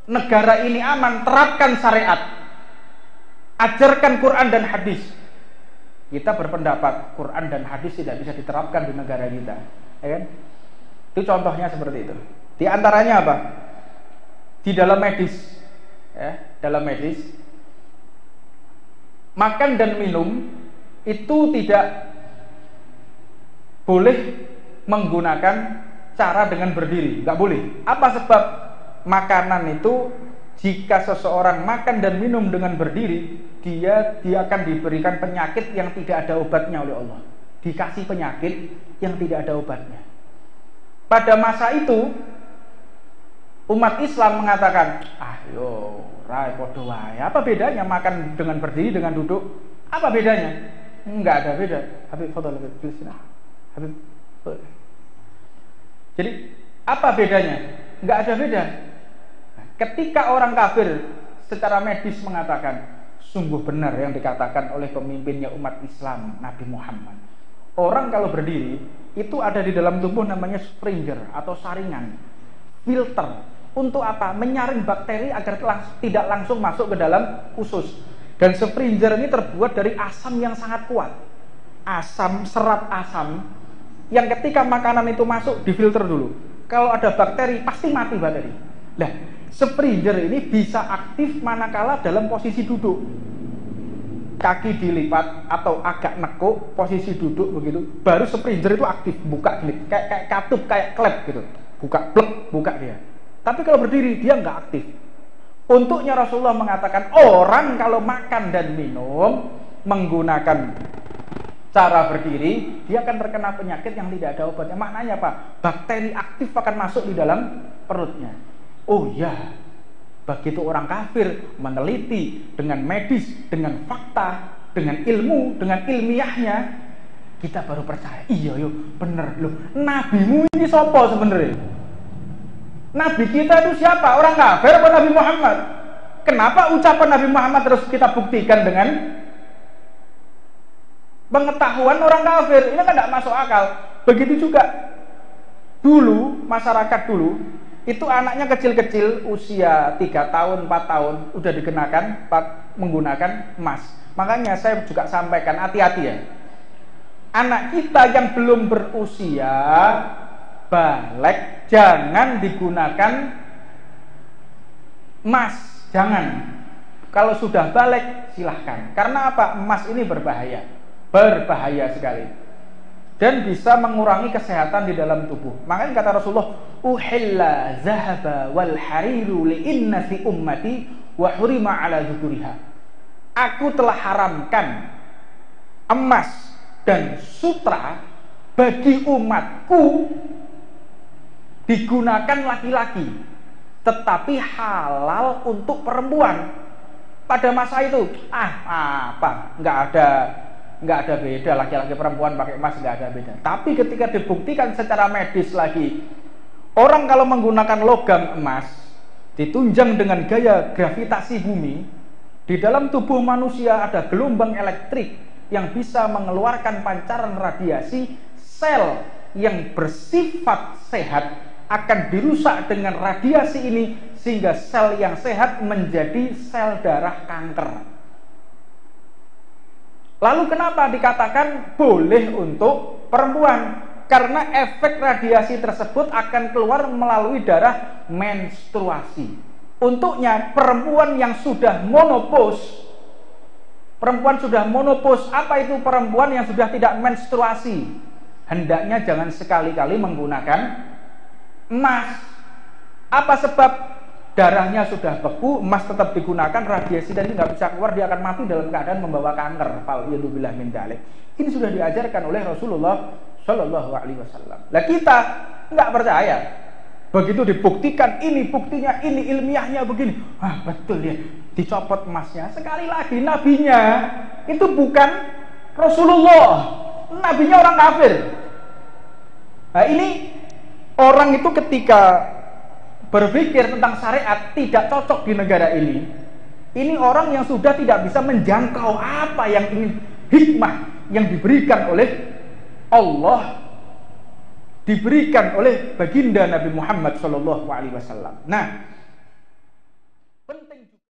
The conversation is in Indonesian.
Negara ini aman, terapkan syariat, ajarkan Quran dan hadis. Kita berpendapat Quran dan hadis tidak bisa diterapkan di negara kita, ya kan? Itu contohnya seperti itu. Di antaranya apa? Di dalam medis, ya, dalam medis, makan dan minum itu tidak boleh menggunakan cara dengan berdiri, nggak boleh. Apa sebab? Makanan itu jika seseorang makan dan minum dengan berdiri, dia akan diberikan penyakit yang tidak ada obatnya oleh Allah. Dikasih penyakit yang tidak ada obatnya. Pada masa itu umat Islam mengatakan, yo rai podo wae. Apa bedanya makan dengan berdiri dengan duduk? Apa bedanya? Enggak ada beda. Habib foto lebih please. Habib. Jadi apa bedanya? Enggak ada beda. Ketika orang kafir secara medis mengatakan, sungguh benar yang dikatakan oleh pemimpinnya umat Islam, Nabi Muhammad. Orang kalau berdiri itu ada di dalam tubuh namanya springer atau saringan, filter. Untuk apa? Menyaring bakteri agar tidak langsung masuk ke dalam usus. Dan springer ini terbuat dari asam yang sangat kuat. Asam, serat asam yang ketika makanan itu masuk difilter dulu. Kalau ada bakteri pasti mati bakteri. Nah, springer ini bisa aktif manakala dalam posisi duduk, kaki dilipat atau agak nekuk, posisi duduk begitu, baru springer itu aktif, buka gini, kayak katup, kayak klep gitu, buka, plek, buka dia. Tapi kalau berdiri dia nggak aktif. Untuknya Rasulullah mengatakan orang kalau makan dan minum menggunakan cara berdiri, dia akan terkena penyakit yang tidak ada obatnya. Maknanya apa? Bakteri aktif akan masuk di dalam perutnya. Oh ya, begitu orang kafir meneliti dengan medis, dengan fakta, dengan ilmu, dengan ilmiahnya, kita baru percaya. Iya yo, bener loh. Nabimu ini sopo sebenarnya? Nabi kita itu siapa? Orang kafir apa Nabi Muhammad? Kenapa ucapan Nabi Muhammad terus kita buktikan dengan pengetahuan orang kafir? Ini kan tidak masuk akal. Begitu juga dulu, masyarakat dulu itu anaknya kecil-kecil usia 3 tahun, 4 tahun udah dikenakan menggunakan emas. Makanya saya juga sampaikan hati-hati ya. Anak kita yang belum berusia balik jangan digunakan emas, jangan. Kalau sudah balik silahkan. Karena apa? Emas ini berbahaya. Berbahaya sekali. Dan bisa mengurangi kesehatan di dalam tubuh. Makanya kata Rasulullah, uhilla zahaba wal hariru li inna fi ummati wa hurima ala dzukuriha. Aku telah haramkan emas dan sutra bagi umatku digunakan laki-laki, tetapi halal untuk perempuan. Pada masa itu nggak ada beda, laki-laki perempuan pakai emas nggak ada beda. Tapi ketika dibuktikan secara medis lagi, orang kalau menggunakan logam emas ditunjang dengan gaya gravitasi bumi, di dalam tubuh manusia ada gelombang elektrik yang bisa mengeluarkan pancaran radiasi. Sel yang bersifat sehat akan dirusak dengan radiasi ini, sehingga sel yang sehat menjadi sel darah kanker. Lalu kenapa dikatakan boleh untuk perempuan? Karena efek radiasi tersebut akan keluar melalui darah menstruasi. Untuknya perempuan yang sudah menopause. Perempuan sudah menopause, apa itu perempuan yang sudah tidak menstruasi? Hendaknya jangan sekali-kali menggunakan emas. Apa sebab? Darahnya sudah beku, emas tetap digunakan, radiasi dan ini nggak bisa keluar, dia akan mati dalam keadaan membawa kanker. Faliyadzubillah min dzalik. Ini sudah diajarkan oleh Rasulullah Shallallahu Alaihi Wasallam. Lah kita nggak percaya. Begitu dibuktikan, ini buktinya, ini ilmiahnya begini. Betul ya, dicopot emasnya. Sekali lagi, nabinya itu bukan Rasulullah, nabinya orang kafir. Nah ini orang itu ketika berpikir tentang syariat tidak cocok di negara ini. Ini orang yang sudah tidak bisa menjangkau apa yang ingin hikmah, yang diberikan oleh Allah, diberikan oleh baginda Nabi Muhammad SAW. Nah, penting